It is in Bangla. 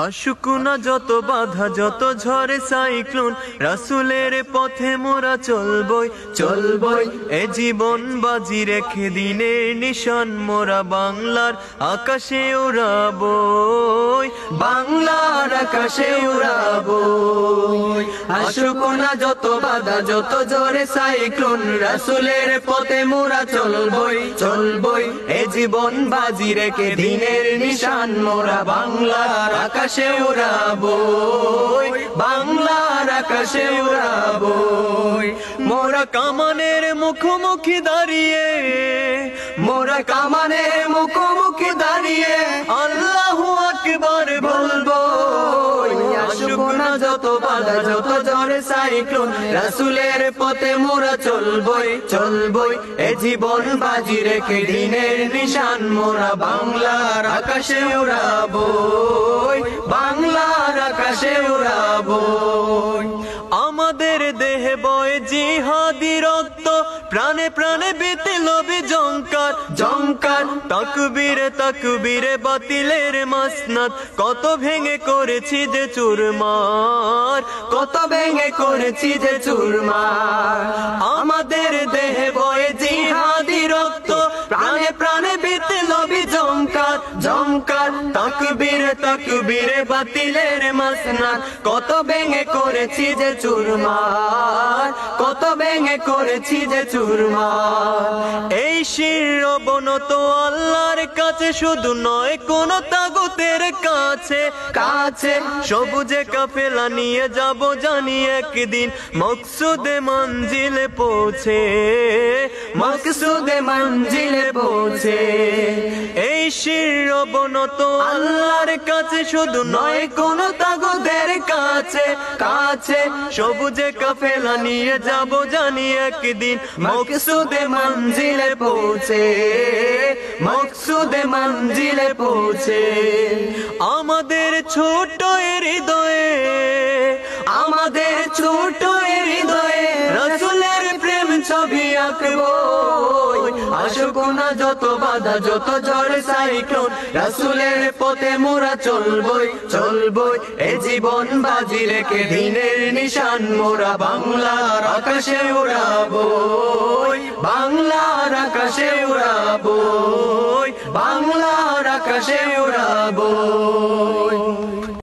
আসুক না যত বাধা যত ঝড়ে সাইক্লোন, রাসূলের পথে মোরা চলবই চলবই। এ জীবন বাজি রেখে দিনের নিশান মোরা বাংলার আকাশে উড়াবই, বাংলার আকাশে উড়াবই। আসুক না যত বাধা যত ঝড়ে সাইক্লোন, রাসূলের পথে মোরা চলবই চলবই। এ জীবন বাজি রেখে দিনের নিশান মোরা বাংলার আকাশে উড়াবই, বাংলার আকাশে উড়াবই। মোরা কামানের মুখোমুখি দাঁড়িয়ে, মোরা কামানের মুখোমুখি দাঁড়িয়ে আল্লাহু আকবার বলবো। আসুক না যত বাধা যত ঝড়ে সাইক্লোন, রাসূলের পথে মোরা চলবই চলবই। এ জীবন বাজি রেখে দিনের নিশান মোরা বাংলার আকাশে উড়াবই, বাংলার আকাশে উড়াবই। আমাদের দেহে বয় জিহাদি রক্ত, প্রাণে প্রাণে বিতে লবি জঙ্কার জঙ্কার। তাকবীরে তাকবীরে বাতিলের মাসনাদ, কত ভেঙে করেছি যে চুরমার, কত ভেঙে করেছি যে চুরমার। আমাদের দেহে বয় জিহাদি রক্ত, প্রাণে প্রাণে বিতে লবি জঙ্কার জঙ্কার। তাকবীরে তাকবীরে বাতিলের মাসনাদ, কত ভেঙে করেছি যে চুরমার, কত ভেঙে করেছি যে চুরমার। এই শির অবনত আল্লাহর কাছে শুধু নয় কোন তাগুতের কাছে কাছে। সবুজে কাফেলা নিয়ে যাব জানি একদিন মকসুদে মঞ্জিলে পৌঁছে, মকসুদে মঞ্জিলে পৌঁছে। এই শির অবনত আল্লাহর কাছে শুধু নয় কোন তাগুতের কাছে কাছে। সবুজে কাফেলা নিয়ে যাব জানি একদিন মকসুদে মঞ্জিলে পৌঁছে, মকসুদে মঞ্জিলে পৌঁছে। আমাদের ছোট হৃদয়ে, আমাদের ছোট হৃদয়ে রাসূলের প্রেম ছবি আঁকবো। আসুক না যত বাধা যত ঝড় সাইক্লোন, রাসূলের পথে মোরা চলবই চলবই। এ জীবন বাজি রেখে দিনের নিশান মোরা বাংলার আকাশে উড়াবই, বাংলার আকাশে উড়াবই, বাংলার আকাশে উড়াবই।